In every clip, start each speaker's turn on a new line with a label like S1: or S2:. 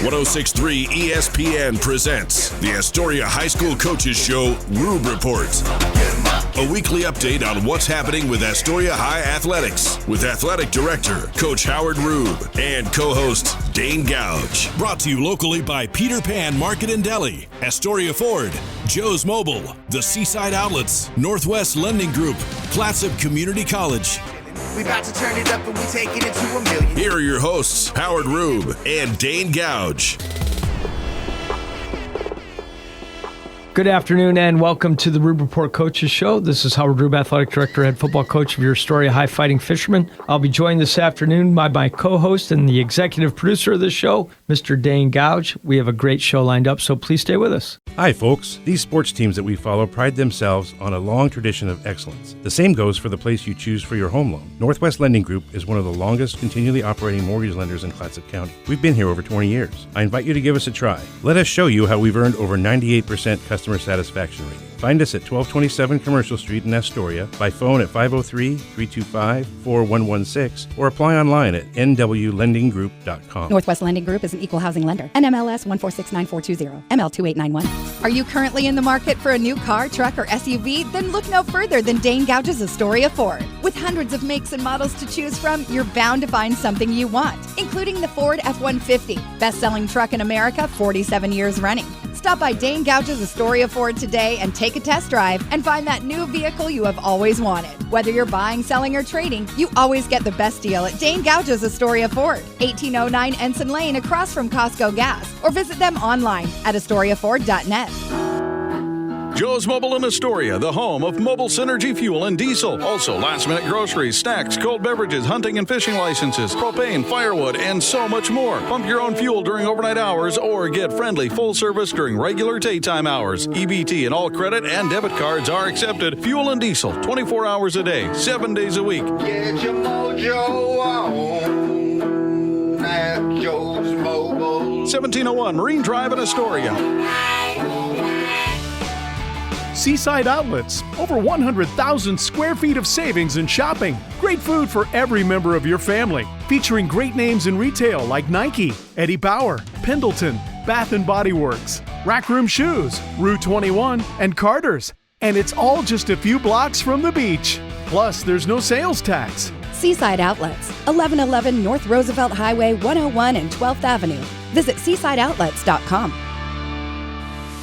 S1: 106.3 ESPN presents the Astoria High School Coaches Show Rube Report. A weekly update on what's happening with Astoria High Athletics with Athletic Director Coach Howard Rube and co-host Dane Gouge. Brought to you locally by Peter Pan Market and Deli, Astoria Ford, Joe's Mobile, the Seaside Outlets, Northwest Lending Group, Clatsop Community College.
S2: We about to turn it up and we taking it to $1 million.
S1: Here are your hosts, Howard Rube and Dane Gouge.
S3: Good afternoon and welcome to the Rube Report Coaches Show. This is Howard Rube, Athletic Director, Head Football Coach of your Astoria High Fighting Fishermen. I'll be joined this afternoon by my co-host and the executive producer of the show, Mr. Dane Gouge. We have a great show lined up, so please stay with us.
S4: Hi, folks. These sports teams that we follow pride themselves on a long tradition of excellence. The same goes for the place you choose for your home loan. Northwest Lending Group is one of the longest continually operating mortgage lenders in Clatsop County. We've been here over 20 years. I invite you to give us a try. Let us show you how we've earned over 98% customer satisfaction rating. Find us at 1227 Commercial Street in Astoria, by phone at 503-325-4116, or apply online at nwlendinggroup.com.
S5: Northwest Lending Group is an equal housing lender. NMLS 1469420, ML2891. Are you currently in the market for a new car, truck, or SUV? Then look no further than Dane Gouge's Astoria Ford. With hundreds of makes and models to choose from, you're bound to find something you want, including the Ford F-150, best-selling truck in America, 47 years running. Stop by Dane Gouge's Astoria Ford today and take a test drive and find that new vehicle you have always wanted. Whether you're buying, selling, or trading, you always get the best deal at Dane Gouge's Astoria Ford, 1809 Ensign Lane across from Costco Gas, or visit them online at astoriaford.net.
S6: Joe's Mobile in Astoria, the home of mobile synergy fuel and diesel. Also, last-minute groceries, snacks, cold beverages, hunting and fishing licenses, propane, firewood, and so much more. Pump your own fuel during overnight hours or get friendly full service during regular daytime hours. EBT and all credit and debit cards are accepted. Fuel and diesel, 24 hours a day, 7 days a week.
S2: Get your mojo on at Joe's Mobile.
S6: 1701 Marine Drive in Astoria.
S7: Seaside Outlets, over 100,000 square feet of savings and shopping. Great food for every member of your family. Featuring great names in retail like Nike, Eddie Bauer, Pendleton, Bath & Body Works, Rack Room Shoes, Rue 21, and Carter's. And it's all just a few blocks from the beach. Plus, there's no sales tax.
S5: Seaside Outlets, 1111 North Roosevelt Highway 101 and 12th Avenue. Visit seasideoutlets.com.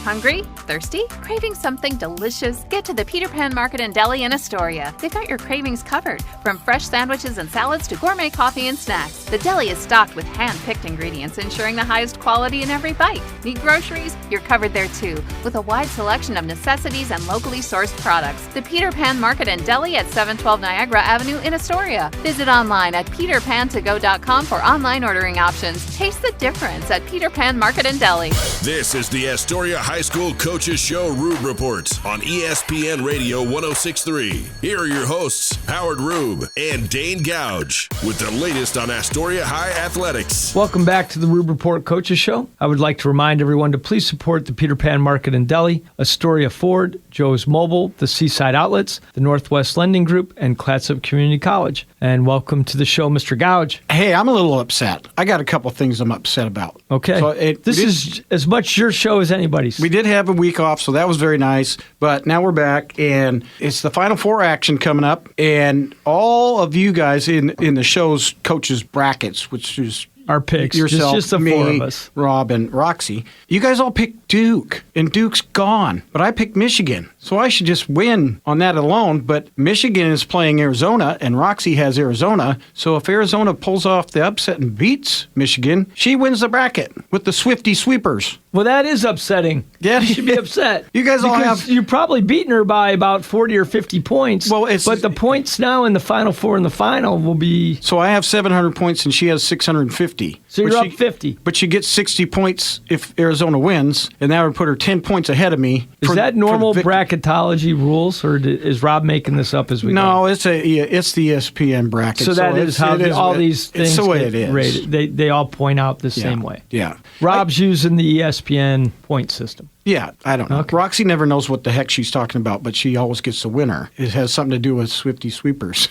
S8: Hungry? Thirsty? Craving something delicious? Get to the Peter Pan Market and Deli in Astoria. They've got your cravings covered, from fresh sandwiches and salads to gourmet coffee and snacks. The deli is stocked with hand-picked ingredients, ensuring the highest quality in every bite. Need groceries? You're covered there too, with a wide selection of necessities and locally sourced products. The Peter Pan Market and Deli at 712 Niagara Avenue in Astoria. Visit online at peterpantogo.com for online ordering options. Taste the difference at Peter Pan Market and Deli.
S1: This is the Astoria High School Coaches Show Rube Report on ESPN Radio 106.3. Here are your hosts, Howard Rube and Dane Gouge, with the latest on Astoria High Athletics.
S3: Welcome back to the Rube Report Coaches Show. I would like to remind everyone to please support the Peter Pan Market and Deli, Astoria Ford, Joe's Mobile, the Seaside Outlets, the Northwest Lending Group, and Clatsop Community College. And welcome to the show, Mr. Gouge.
S9: Hey, I'm a little upset. I got a couple things I'm upset about.
S3: Okay.
S9: So
S3: this is as much your show as anybody's.
S9: We did have a week off, so that was very nice. But now we're back, and it's the Final Four action coming up. And all of you guys in the show's coaches' brackets, which is
S3: our picks,
S9: yourself,
S3: just the
S9: me,
S3: four of us,
S9: Rob, and Roxy. You guys all picked Duke, and Duke's gone. But I picked Michigan, so I should just win on that alone. But Michigan is playing Arizona, and Roxy has Arizona. So if Arizona pulls off the upset and beats Michigan, she wins the bracket with the Swifty Sweepers.
S3: Well, that is upsetting.
S9: Yeah,
S3: you should be upset.
S9: You guys all have.
S3: You've probably beaten her by about 40 or 50 points.
S9: Well,
S3: but the points now in the Final Four and the final will be.
S9: So I have 700 points and she has 650.
S3: So you're up 50.
S9: But she gets 60 points if Arizona wins, and that would put her 10 points ahead of me.
S3: Is that normal bracketology rules, or is Rob making this up as we go?
S9: No, it's the ESPN bracket.
S3: So that is how all these things
S9: it's the way it is.
S3: Rated. They all point out the same way.
S9: Yeah.
S3: Rob's using the ESPN point system.
S9: Yeah, I don't know.
S3: Okay.
S9: Roxy never knows what the heck she's talking about, but she always gets the winner. It has something to do with Swifty Sweepers.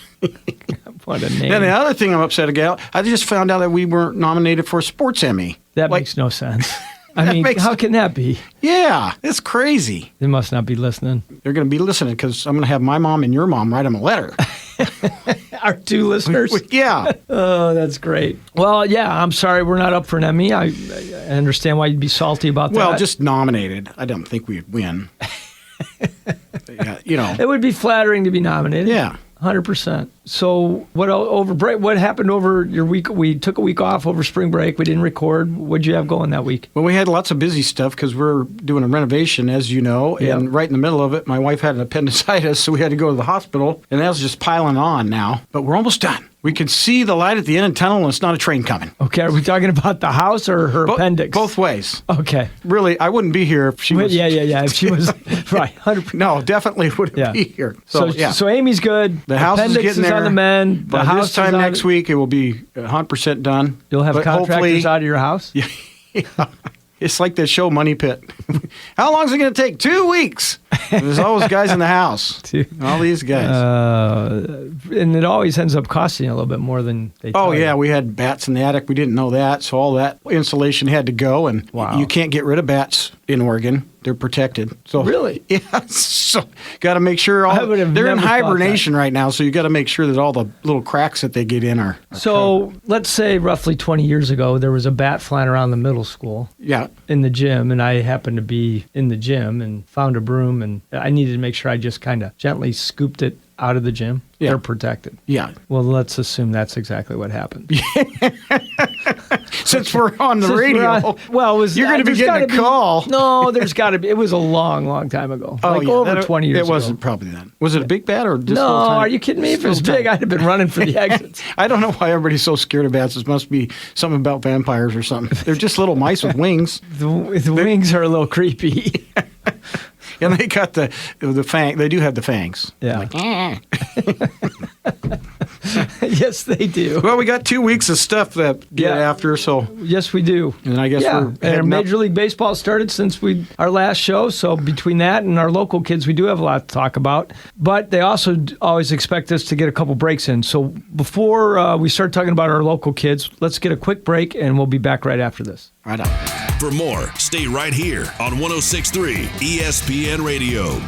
S3: What a name.
S9: And the other thing I'm upset about, I just found out that we weren't nominated for a Sports Emmy.
S3: That makes no sense. I mean, how can that be?
S9: Yeah, it's crazy.
S3: They must not be listening.
S9: They're going to be listening because I'm going to have my mom and your mom write them a letter.
S3: Our two listeners?
S9: Yeah.
S3: Oh, that's great. Well, yeah, I'm sorry we're not up for an Emmy. I understand why you'd be salty about that.
S9: Well, just nominated. I don't think we'd win. Yeah,
S3: It would be flattering to be nominated.
S9: Yeah.
S3: 100%. So what happened over your week? We took a week off over spring break. We didn't record. What'd you have going that week?
S9: Well, we had lots of busy stuff because we're doing a renovation, as you know, and right in the middle of it, my wife had an appendicitis, so we had to go to the hospital, and that was just piling on now. But we're almost done. We can see the light at the end of the tunnel, and it's not a train coming.
S3: Okay, are we talking about the house or her appendix?
S9: Both ways.
S3: Okay.
S9: Really, I wouldn't be here if she was...
S3: Yeah. If she was... right, 100%.
S9: No, definitely wouldn't be here.
S3: So Amy's good.
S9: The house is getting there.
S3: On the mend.
S9: By this time next week, it will be 100% done.
S3: You'll have contractors out of your house?
S9: Yeah. It's like the show Money Pit. How long is it going to take? 2 weeks. There's always guys in the house. All these guys.
S3: And it always ends up costing you a little bit more than they tell you.
S9: We had bats in the attic. We didn't know that. So all that insulation had to go. And you can't get rid of bats in Oregon. They're protected. So
S3: really?
S9: Yeah. So got to make sure they're in hibernation right now. So you got to make sure that all the little cracks that they get in are covered.
S3: Let's say roughly 20 years ago, there was a bat flying around the middle school.
S9: Yeah.
S3: In the gym, and I happened to be in the gym and found a broom, and I needed to make sure I just kind of gently scooped it out of the gym. Yeah. They're protected.
S9: Yeah.
S3: Well, let's assume that's exactly what happened.
S9: Since we're on the radio. You're going to be getting a call.
S3: No, there's got to be. It was a long, long time ago. Over 20 years ago.
S9: It wasn't probably then. Was it a big bat or just
S3: No, are you kidding me? If it was big, I'd have been running for the exits.
S9: I don't know why everybody's so scared of bats. It must be something about vampires or something. They're just little mice with wings.
S3: The wings are a little creepy.
S9: And they got the fang. They do have the fangs.
S3: Yeah. Yes, they do.
S9: Well, we got 2 weeks of stuff that get after, so.
S3: Yes, we do.
S9: And I guess we're
S3: and Major League Baseball started since our last show, so between that and our local kids, we do have a lot to talk about. But they also always expect us to get a couple breaks in. So before we start talking about our local kids, let's get a quick break, and we'll be back right after this.
S9: Right on.
S1: For more, stay right here on 106.3 ESPN Radio.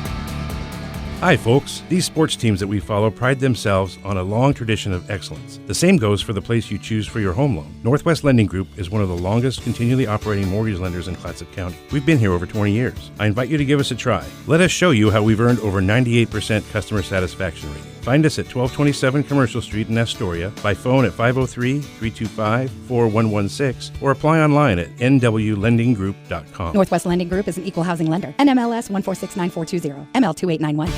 S4: Hi, folks. These sports teams that we follow pride themselves on a long tradition of excellence. The same goes for the place you choose for your home loan. Northwest Lending Group is one of the longest continually operating mortgage lenders in Clatsop County. We've been here over 20 years. I invite you to give us a try. Let us show you how we've earned over 98% customer satisfaction rating. Find us at 1227 Commercial Street in Astoria, by phone at 503-325-4116, or apply online at nwlendinggroup.com.
S5: Northwest Lending Group is an equal housing lender. NMLS 1469420, ML2891.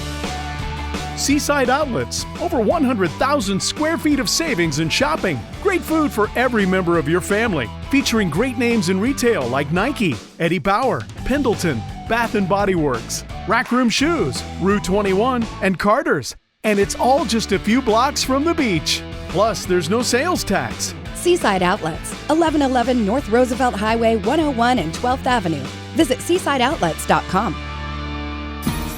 S7: Seaside Outlets, over 100,000 square feet of savings and shopping. Great food for every member of your family. Featuring great names in retail like Nike, Eddie Bauer, Pendleton, Bath & Body Works, Rack Room Shoes, Rue 21, and Carter's. And it's all just a few blocks from the beach. Plus, there's no sales tax.
S5: Seaside Outlets, 1111 North Roosevelt Highway 101 and 12th Avenue. Visit seasideoutlets.com.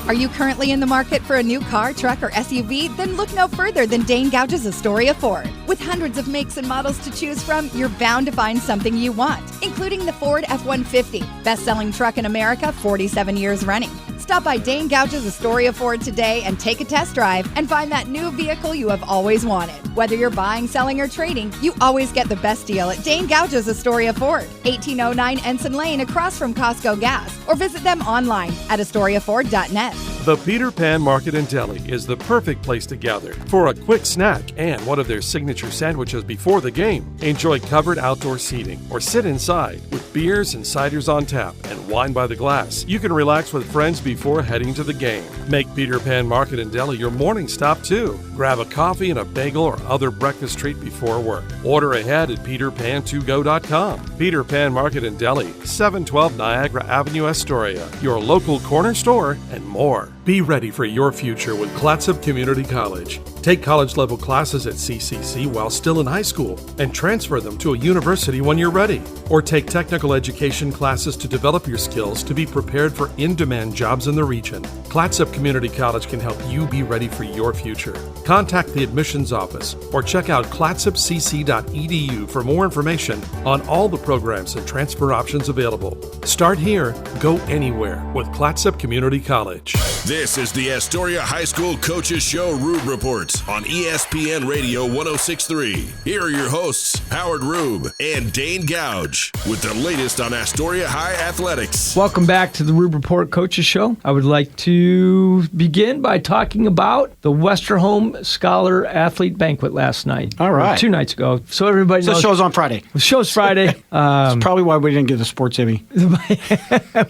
S5: Are you currently in the market for a new car, truck, or SUV? Then look no further than Dane Gouge's Astoria Ford. With hundreds of makes and models to choose from, you're bound to find something you want, including the Ford F-150, best-selling truck in America, 47 years running. Stop by Dane Gouge's Astoria Ford today and take a test drive and find that new vehicle you have always wanted. Whether you're buying, selling, or trading, you always get the best deal at Dane Gouge's Astoria Ford, 1809 Ensign Lane across from Costco Gas, or visit them online at AstoriaFord.net.
S10: The Peter Pan Market and Deli is the perfect place to gather for a quick snack and one of their signature sandwiches before the game. Enjoy covered outdoor seating or sit inside with beers and ciders on tap and wine by the glass. You can relax with friends before heading to the game. Make Peter Pan Market and Deli your morning stop too. Grab a coffee and a bagel or other breakfast treat before work. Order ahead at peterpan2go.com. Peter Pan Market and Deli, 712 Niagara Avenue, Astoria, your local corner store and more. Be ready for your future with Clatsop Community College. Take college-level classes at CCC while still in high school and transfer them to a university when you're ready. Or take technical education classes to develop your skills to be prepared for in-demand jobs in the region. Clatsop Community College can help you be ready for your future. Contact the admissions office or check out clatsopcc.edu for more information on all the programs and transfer options available. Start here, go anywhere with Clatsop Community College.
S1: This is the Astoria High School Coaches Show Rube Report on ESPN Radio 106.3. Here are your hosts, Howard Rube and Dane Gouge, with the latest on Astoria High athletics.
S3: Welcome back to the Rube Report Coaches Show. I would like to begin by talking about the Westerholm Scholar Athlete Banquet last night.
S9: All right.
S3: 2 nights ago. So everybody knows.
S9: The show's on Friday.
S3: The show's Friday.
S9: That's probably why we didn't get the sports Emmy.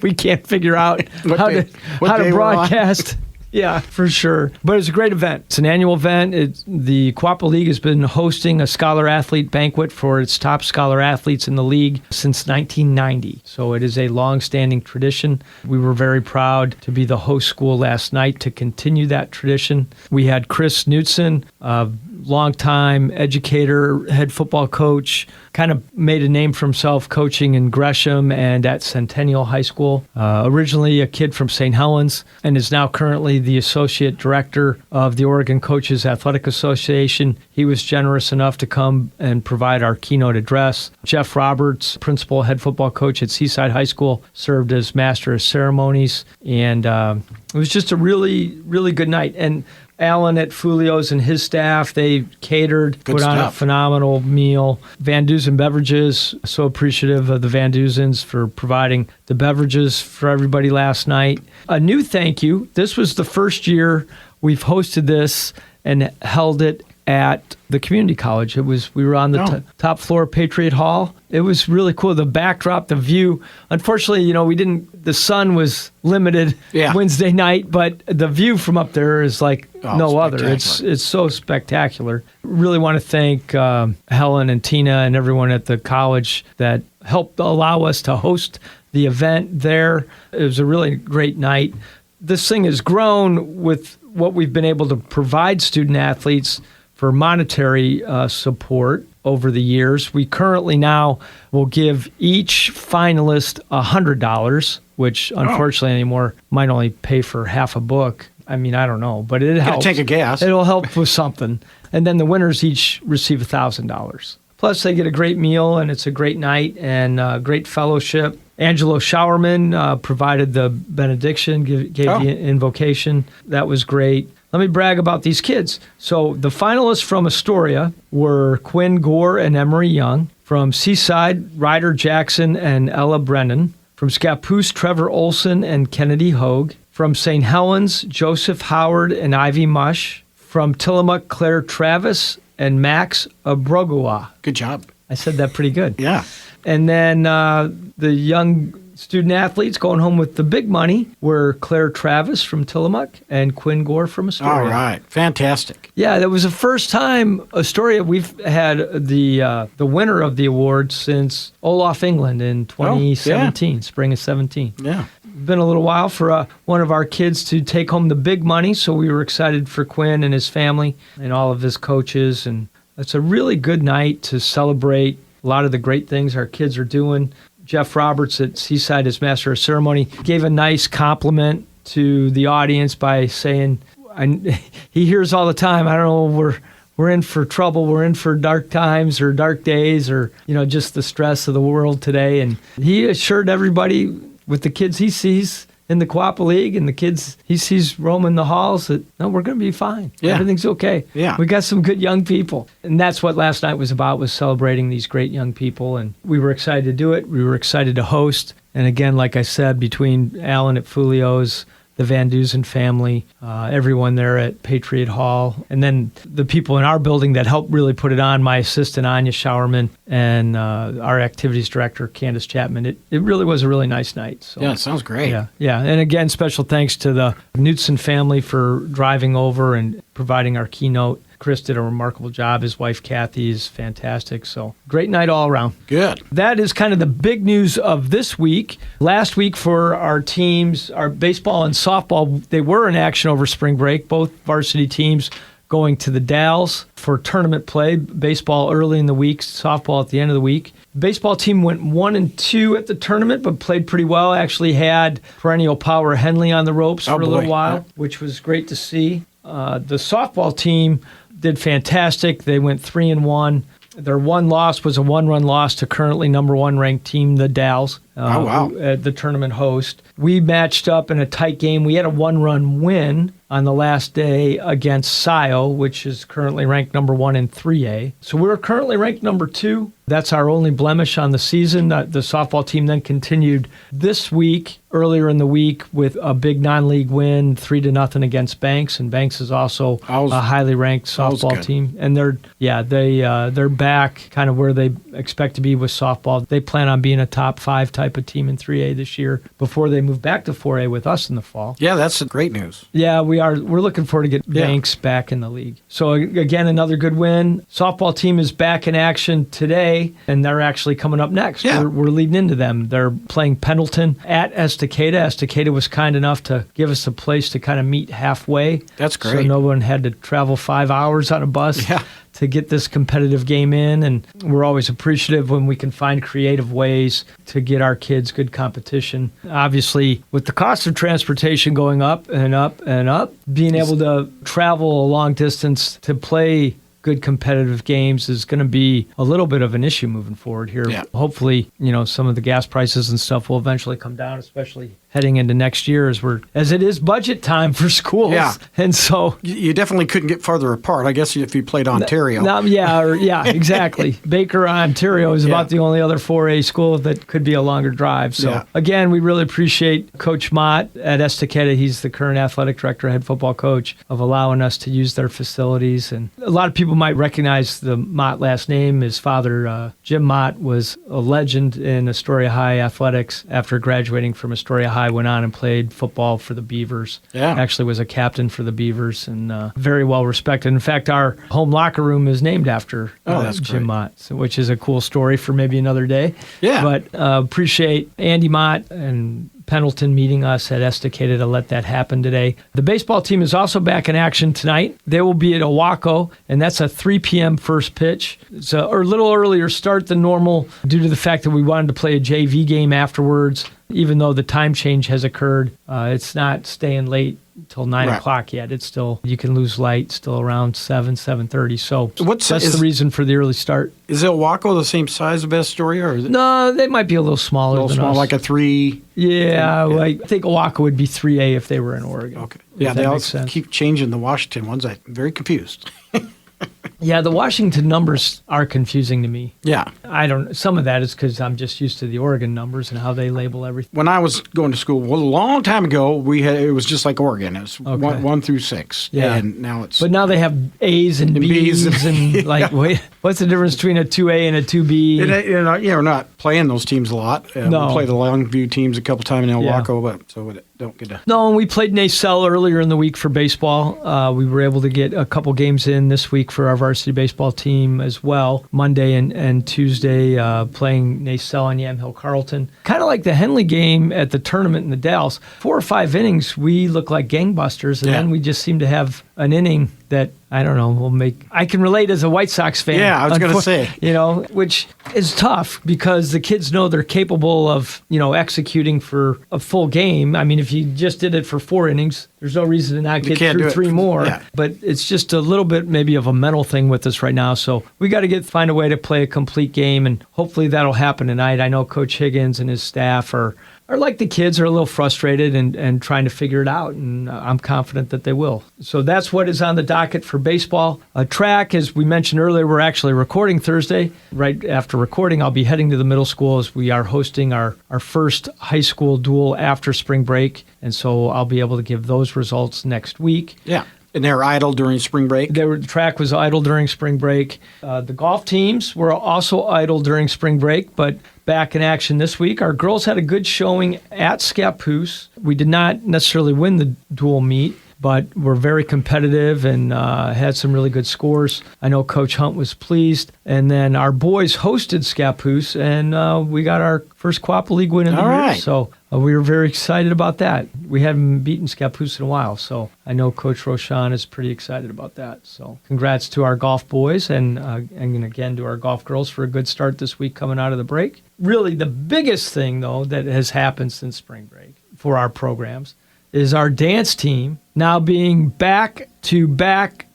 S3: We can't figure out
S9: What
S3: how
S9: day
S3: to
S9: we're on.
S3: broadcast. Yeah, for sure. But it's a great event. It's an annual event. The Quappa League has been hosting a Scholar Athlete Banquet for its top scholar athletes in the league since 1990. So it is a long-standing tradition. We were very proud to be the host school last night to continue that tradition. We had Chris Knutson, a longtime educator, head football coach, kind of made a name for himself coaching in Gresham and at Centennial High School. Originally a kid from St. Helens and is now currently the associate director of the Oregon Coaches Athletic Association. He was generous enough to come and provide our keynote address. Jeff Roberts, principal head football coach at Seaside High School, served as master of ceremonies. And it was just a really, really good night. And Alan at Fulio's and his staff, they catered, put on a phenomenal meal. Van Dusen Beverages, so appreciative of the Van Dusens for providing the beverages for everybody last night. A new thank you. This was the first year we've hosted this and held it at the community college. We were on the top floor of Patriot Hall. It was really cool. The backdrop, the view. Unfortunately, the sun was limited Wednesday night, but the view from up there is like no other. It's so spectacular. Really want to thank Helen and Tina and everyone at the college that helped allow us to host the event there. It was a really great night. This thing has grown with what we've been able to provide student athletes for monetary support over the years. We currently now will give each finalist $100, which unfortunately anymore might only pay for half a book. I mean, I don't know, but it helps.
S9: Take a gas.
S3: It'll help with something. And then the winners each receive $1,000. Plus, they get a great meal, and it's a great night and great fellowship. Angelo Showerman provided the benediction, gave the invocation. That was great. Let me brag about these kids. So the finalists from Astoria were Quinn Gore and Emery Young. From Seaside, Ryder Jackson and Ella Brennan. From Scappoose, Trevor Olson and Kennedy Hogue. From St. Helens, Joseph Howard and Ivy Mush. From Tillamook, Claire Travis and Max Abrogua.
S9: Good job.
S3: I said that pretty good.
S9: Yeah.
S3: And then the young student athletes going home with the big money were Claire Travis from Tillamook and Quinn Gore from Astoria.
S9: All right. Fantastic.
S3: Yeah, that was the first time Astoria, we've had the winner of the award since Olaf England in 2017, spring of 17.
S9: Yeah.
S3: Been a little while for one of our kids to take home the big money, so we were excited for Quinn and his family and all of his coaches. And it's a really good night to celebrate a lot of the great things our kids are doing. Jeff Roberts at Seaside, as master of ceremony, gave a nice compliment to the audience by saying, he hears all the time, I don't know, we're in for trouble, we're in for dark times or dark days or, just the stress of the world today. And he assured everybody with the kids he sees in the Quappa League and the kids he sees roaming the halls that, no, we're going to be fine. Yeah. Everything's okay.
S9: Yeah.
S3: We got some good young people. And that's what last night was about, was celebrating these great young people. And we were excited to do it. We were excited to host. And again, like I said, between Alan at Fulio's, the Van Dusen family, everyone there at Patriot Hall, and then the people in our building that helped really put it on, my assistant, Anya Showerman, and our activities director, Candace Chapman. It really was a really nice night. So,
S9: yeah, it sounds great.
S3: Yeah. And again, special thanks to the Knutson family for driving over and providing our keynote. Chris did a remarkable job. His wife, Kathy, is fantastic. So great night all around.
S9: Good.
S3: That is kind of the big news of this week. Last week for our teams, our baseball and softball, they were in action over spring break. Both varsity teams going to the Dalles for tournament play. Baseball early in the week, softball at the end of the week. The baseball team went 1-2 at the tournament, but played pretty well. Actually had perennial power Henley on the ropes for a little while, which was great to see. The softball team did fantastic. They went 3-1. Their one loss was a one-run loss to currently number one ranked team, the Dalles, the tournament host. We matched up in a tight game. We had a one-run win on the last day against Scio, which is currently ranked number one in 3A. So we're currently ranked number 2. That's our only blemish on the season. The softball team then continued this week, earlier in the week, with a big non-league win, 3-0 against Banks. And Banks is also a highly ranked softball team. And they're back kind of where they expect to be with softball. They plan on being a top 5 type of team in 3A this year before they move back to 4A with us in the fall.
S9: Yeah, that's great news.
S3: Yeah, we are. We're looking forward to get Banks back in the league. So again, another good win. Softball team is back in action today, and they're actually coming up next.
S9: Yeah.
S3: We're leading into them. They're playing Pendleton at Estacada. Estacada was kind enough to give us a place to kind of meet halfway.
S9: That's great.
S3: So no one had to travel 5 hours on a bus.
S9: Yeah.
S3: To get this competitive game in, and we're always appreciative when we can find creative ways to get our kids good competition. Obviously, with the cost of transportation going up and up and up, being able to travel a long distance to play good competitive games is going to be a little bit of an issue moving forward here.
S9: Yeah.
S3: Hopefully, some of the gas prices and stuff will eventually come down, especially heading into next year as it is budget time for schools.
S9: Yeah.
S3: And so
S9: you definitely couldn't get farther apart, I guess, if you played Ontario.
S3: Exactly. Baker, Ontario is about the only other 4A school that could be a longer drive. So again, we really appreciate Coach Mott at Estacada. He's the current athletic director, head football coach, of allowing us to use their facilities. And a lot of people might recognize the Mott last name. His father, Jim Mott, was a legend in Astoria High athletics. After graduating from Astoria High, went on and played football for the Beavers. Yeah. Actually was a captain for the Beavers and very well respected. In fact, our home locker room is named after Jim Mott, which is a cool story for maybe another day. Yeah. But appreciate Andy Mott and Pendleton meeting us at Estacada to let that happen today. The baseball team is also back in action tonight. They will be at Owaco, and that's a 3 p.m. first pitch. It's a little earlier start than normal due to the fact that we wanted to play a JV game afterwards. Even though the time change has occurred, it's not staying late till 9 o'clock yet. It's still, you can lose light still around 7:30. So that's the reason for the early start.
S9: Is Owaco the same size of Astoria? Or is it?
S3: No, they might be a little smaller than us.
S9: Like a 3?
S3: Yeah, I think Owaco would be 3A if they were in Oregon.
S9: Okay. Yeah, they also keep changing the Washington ones. I'm very confused.
S3: Yeah, the Washington numbers are confusing to me.
S9: Yeah.
S3: Some of that is because I'm just used to the Oregon numbers and how they label everything.
S9: When I was going to school, a long time ago, it was just like Oregon. It was 1 through 6. Yeah. And now it's...
S3: But now they have A's and B's and wait, what's the difference between a 2A and a 2B?
S9: We're not playing those teams a lot.
S3: No.
S9: We played the Longview teams a couple times in Owaco, but so we don't get to...
S3: No, and we played Nacelle earlier in the week for baseball. We were able to get a couple games in this week for our varsity baseball team as well. Monday and Tuesday playing Nacelle and Yamhill Carleton. Kind of like the Henley game at the tournament in the Dalles. 4 or 5 innings, we look like gangbusters, and then we just seem to have an inning that, I don't know, I can relate as a White Sox fan.
S9: Yeah, I was going to say.
S3: Which is tough because the kids know they're capable of, executing for a full game. I mean, if you just did it for 4 innings, there's no reason to not get through 3 more. Yeah. But it's just a little bit maybe of a mental thing with us right now. So we got to find a way to play a complete game, and hopefully that'll happen tonight. I know Coach Higgins and his staff are like the kids, are a little frustrated and trying to figure it out, and I'm confident that they will. So that's what is on the docket for baseball. Track, as we mentioned earlier, we're actually recording Thursday. Right after recording, I'll be heading to the middle school as we are hosting our first high school duel after spring break, and so I'll be able to give those results next week.
S9: Yeah. And they're idle during spring break?
S3: The track was idle during spring break. The golf teams were also idle during spring break, but back in action this week. Our girls had a good showing at Scappoose. We did not necessarily win the dual meet, but were very competitive and had some really good scores. I know Coach Hunt was pleased. And then our boys hosted Scappoose, and we got our first Quappa League win in the year. So we were very excited about that. We haven't beaten Scappoose in a while, so I know Coach Rochon is pretty excited about that. So congrats to our golf boys and again to our golf girls for a good start this week coming out of the break. Really, the biggest thing, though, that has happened since spring break for our programs is our dance team now being back-to-back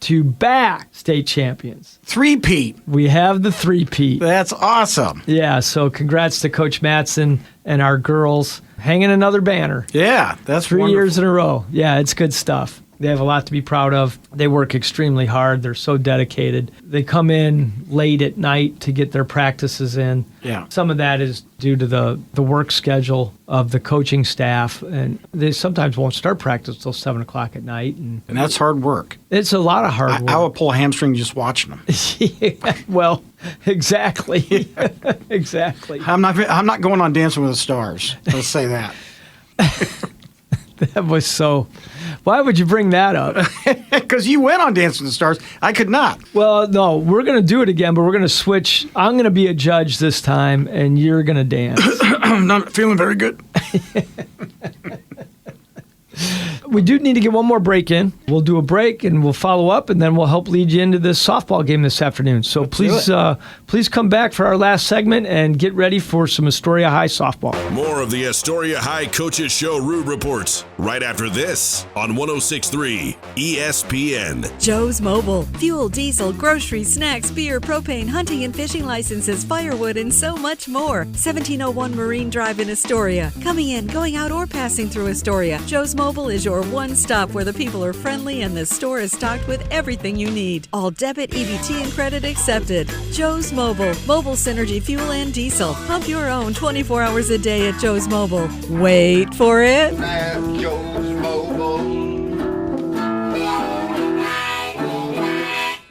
S3: state champions.
S9: Three-peat.
S3: We have the three-peat.
S9: That's awesome.
S3: Yeah, so congrats to Coach Mattson and our girls hanging another banner.
S9: Yeah, that's
S3: 3
S9: wonderful.
S3: years in a row. Yeah, it's good stuff. They have a lot to be proud of. They work extremely hard. They're so dedicated. They come in late at night to get their practices in.
S9: Yeah.
S3: Some of that is due to the work schedule of the coaching staff, and they sometimes won't start practice till 7 o'clock at night. And
S9: that's hard work.
S3: It's a lot of hard work.
S9: I would pull a hamstring just watching them.
S3: Yeah, well, exactly. Exactly.
S9: I'm not going on Dancing with the Stars. Let's say that.
S3: That was so... Why would you bring that up?
S9: Because you went on Dancing with the Stars. I could not.
S3: Well, no, we're going to do it again, but we're going to switch. I'm going to be a judge this time, and you're going to dance.
S9: I'm not feeling very good.
S3: We do need to get one more break in. We'll do a break, and we'll follow up, and then we'll help lead you into this softball game this afternoon. So please come back for our last segment and get ready for some Astoria High softball.
S1: More of the Astoria High Coaches Show Rube Reports right after this on 106.3 ESPN.
S11: Joe's Mobile. Fuel, diesel, groceries, snacks, beer, propane, hunting and fishing licenses, firewood, and so much more. 1701 Marine Drive in Astoria. Coming in, going out, or passing through Astoria. Joe's Mobile is your one stop where the people are friendly and the store is stocked with everything you need. All debit, EBT, and credit accepted. Joe's Mobile. Mobile Synergy fuel and diesel. Pump your own 24 hours a day at Joe's Mobile. Wait for it.
S2: At Joe's Mobile.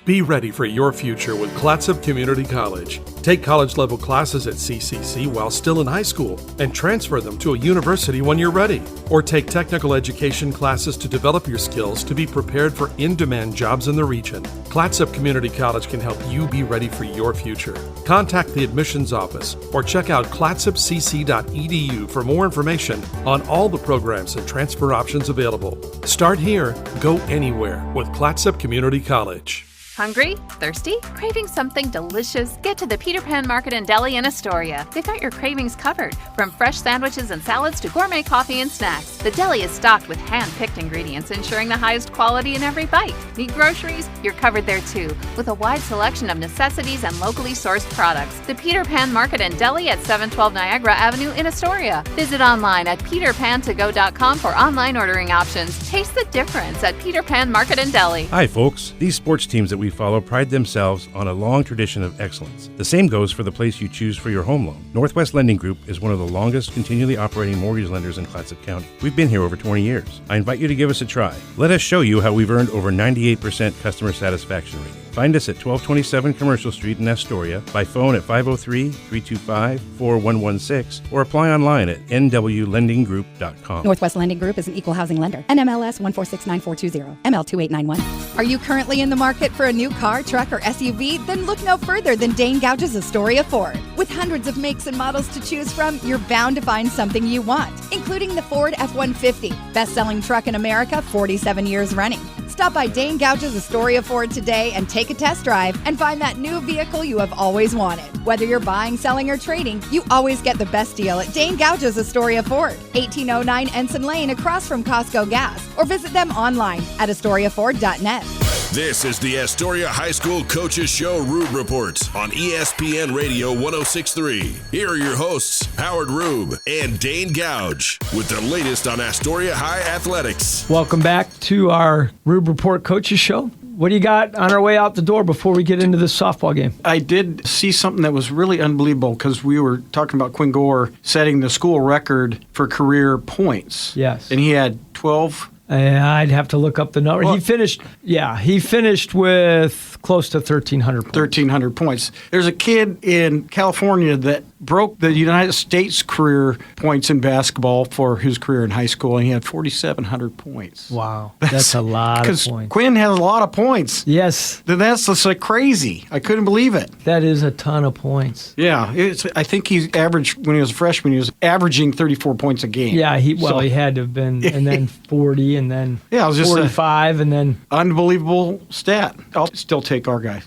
S10: Be ready for your future with Clatsop Community College. Take college-level classes at CCC while still in high school and transfer them to a university when you're ready. Or take technical education classes to develop your skills to be prepared for in-demand jobs in the region. Clatsop Community College can help you be ready for your future. Contact the admissions office or check out clatsopcc.edu for more information on all the programs and transfer options available. Start here, go anywhere with Clatsop Community College.
S8: Hungry? Thirsty? Craving something delicious? Get to the Peter Pan Market and Deli in Astoria. They've got your cravings covered, from fresh sandwiches and salads to gourmet coffee and snacks. The deli is stocked with hand-picked ingredients, ensuring the highest quality in every bite. Need groceries? You're covered there too, with a wide selection of necessities and locally sourced products. The Peter Pan Market and Deli at 712 Niagara Avenue in Astoria. Visit online at peterpantogo.com for online ordering options. Taste the difference at Peter Pan Market and Deli.
S4: Hi, folks. These sports teams that we follow pride themselves on a long tradition of excellence. The same goes for the place you choose for your home loan. Northwest Lending Group is one of the longest continually operating mortgage lenders in Clatsop County. We've been here over 20 years. I invite you to give us a try. Let us show you how we've earned over 98% customer satisfaction rating. Find us at 1227 Commercial Street in Astoria, by phone at 503-325-4116, or apply online at nwlendinggroup.com.
S5: Northwest Lending Group is an equal housing lender. NMLS 1469420, ML2891. Are you currently in the market for a new car, truck, or SUV? Then look no further than Dane Gouge's Astoria Ford. With hundreds of makes and models to choose from, you're bound to find something you want, including the Ford F-150, best-selling truck in America, 47 years running. Stop by Dane Gouge's Astoria Ford today and take a test drive and find that new vehicle you have always wanted. Whether you're buying, selling, or trading, you always get the best deal at Dane Gouge's Astoria Ford, 1809 Ensign Lane across from Costco Gas, or visit them online at AstoriaFord.net.
S1: This is the Astoria High School Coaches Show Rube Reports on ESPN Radio 106.3. Here are your hosts, Howard Rube and Dane Gouge, with the latest on Astoria High athletics.
S3: Welcome back to our Rube Report Coaches Show. What do you got on our way out the door before we get into this softball game?
S9: I did see something that was really unbelievable because we were talking about Quinn Gore setting the school record for career points.
S3: Yes.
S9: And he had 12
S3: I'd have to look up the number.
S9: Well,
S3: He finished with close to 1,300 points.
S9: 1,300 points. There's a kid in California that broke the United States career points in basketball for his career in high school, and he had 4,700 points.
S3: Wow. That's a lot of points.
S9: Because Quinn has a lot of points.
S3: Yes.
S9: That's just like crazy. I couldn't believe it.
S3: That is a ton of points.
S9: Yeah. I think he averaged, when he was a freshman, he was averaging 34 points a game.
S3: Yeah, he had to have been, and then 40, and then
S9: it was just
S3: 45, and then...
S9: Unbelievable stat. I'll still take our guy.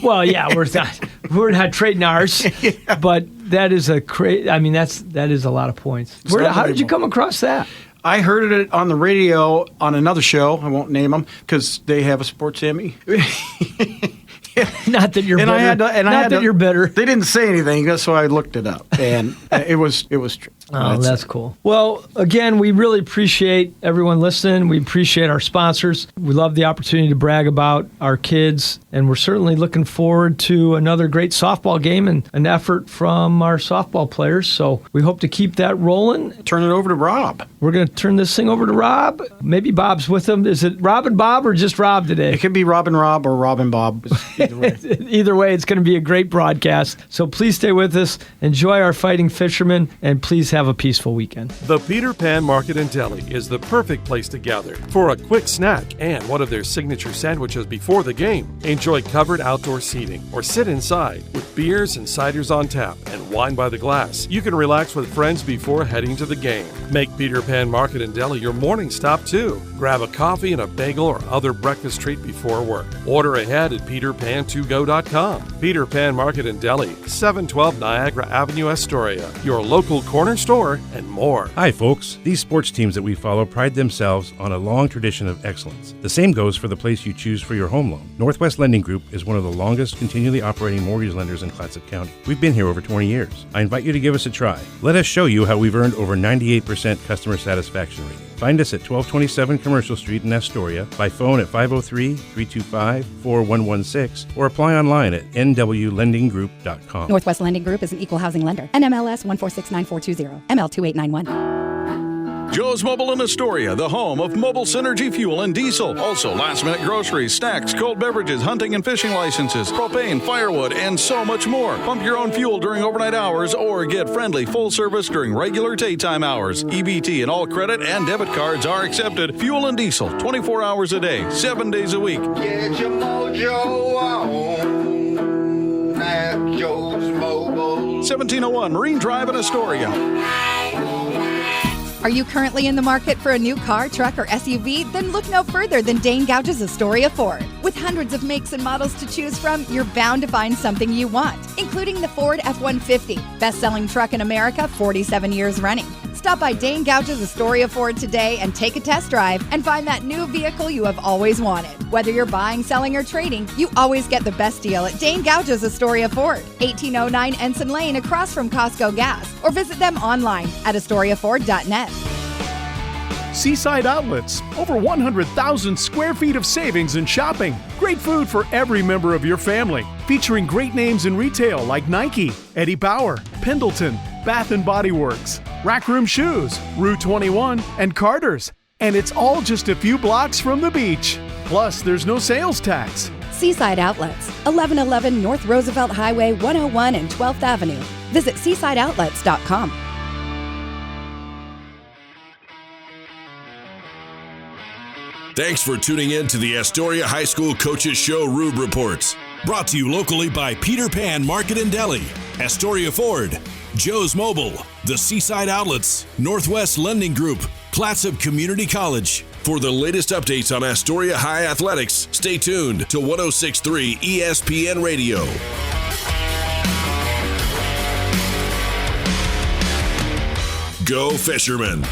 S3: Well, yeah, we're not trading ours, but that is that is a lot of points. How did you come across that?
S9: I heard it on the radio on another show. I won't name them because they have a sports Emmy.
S3: Not that you're bitter. You're bitter.
S9: They didn't say anything, so I looked it up, and it was true.
S3: Oh, that's cool. Well, again, we really appreciate everyone listening. We appreciate our sponsors. We love the opportunity to brag about our kids, and we're certainly looking forward to another great softball game and an effort from our softball players. So we hope to keep that rolling.
S9: Turn it over to Rob.
S3: We're going to turn this thing over to Rob. Maybe Bob's with him. Is it Rob and Bob or just Rob today?
S9: It could be Rob and Rob or Rob and Bob. Either way.
S3: Either way, it's going to be a great broadcast. So please stay with us. Enjoy our Fighting Fishermen, and please have a peaceful weekend.
S10: The Peter Pan Market and Deli is the perfect place to gather for a quick snack and one of their signature sandwiches before the game. Enjoy covered outdoor seating or sit inside with beers and ciders on tap and wine by the glass. You can relax with friends before heading to the game. Make Peter Pan Market and Deli your morning stop too. Grab a coffee and a bagel or other breakfast treat before work. Order ahead at peterpan2go.com. Peter Pan Market and Deli, 712 Niagara Avenue, Astoria. Your local corner store and more.
S4: Hi, folks. These sports teams that we follow pride themselves on a long tradition of excellence. The same goes for the place you choose for your home loan. Northwest Lending Group is one of the longest continually operating mortgage lenders in Clatsop County. We've been here over 20 years. I invite you to give us a try. Let us show you how we've earned over 98% customer satisfaction rating. Find us at 1227 Commercial Street in Astoria, by phone at 503-325-4116, or apply online at nwlendinggroup.com.
S5: Northwest Lending Group is an equal housing lender. NMLS 1469420, ML2891.
S6: Joe's Mobile in Astoria, the home of Mobile Synergy Fuel and Diesel. Also, last-minute groceries, snacks, cold beverages, hunting and fishing licenses, propane, firewood, and so much more. Pump your own fuel during overnight hours or get friendly full service during regular daytime hours. EBT and all credit and debit cards are accepted. Fuel and diesel, 24 hours a day, 7 days a week.
S2: Get your mojo on at Joe's Mobile.
S6: 1701 Marine Drive in Astoria.
S5: Are you currently in the market for a new car, truck, or SUV? Then look no further than Dane Gouge's Astoria Ford. With hundreds of makes and models to choose from, you're bound to find something you want, including the Ford F-150, best-selling truck in America, 47 years running. Stop by Dane Gouge's Astoria Ford today and take a test drive and find that new vehicle you have always wanted. Whether you're buying, selling, or trading, you always get the best deal at Dane Gouge's Astoria Ford, 1809 Ensign Lane across from Costco Gas, or visit them online at AstoriaFord.net.
S7: Seaside Outlets, over 100,000 square feet of savings and shopping. Great food for every member of your family. Featuring great names in retail like Nike, Eddie Bauer, Pendleton, Bath & Body Works, Rack Room Shoes, Rue 21, and Carter's. And it's all just a few blocks from the beach. Plus, there's no sales tax.
S5: Seaside Outlets, 1111 North Roosevelt Highway 101 and 12th Avenue. Visit seasideoutlets.com.
S1: Thanks for tuning in to the Astoria High School Coaches Show Rube Reports. Brought to you locally by Peter Pan Market and Deli, Astoria Ford, Joe's Mobile, the Seaside Outlets, Northwest Lending Group, Clatsop Community College. For the latest updates on Astoria High Athletics, stay tuned to 106.3 ESPN Radio. Go Fishermen!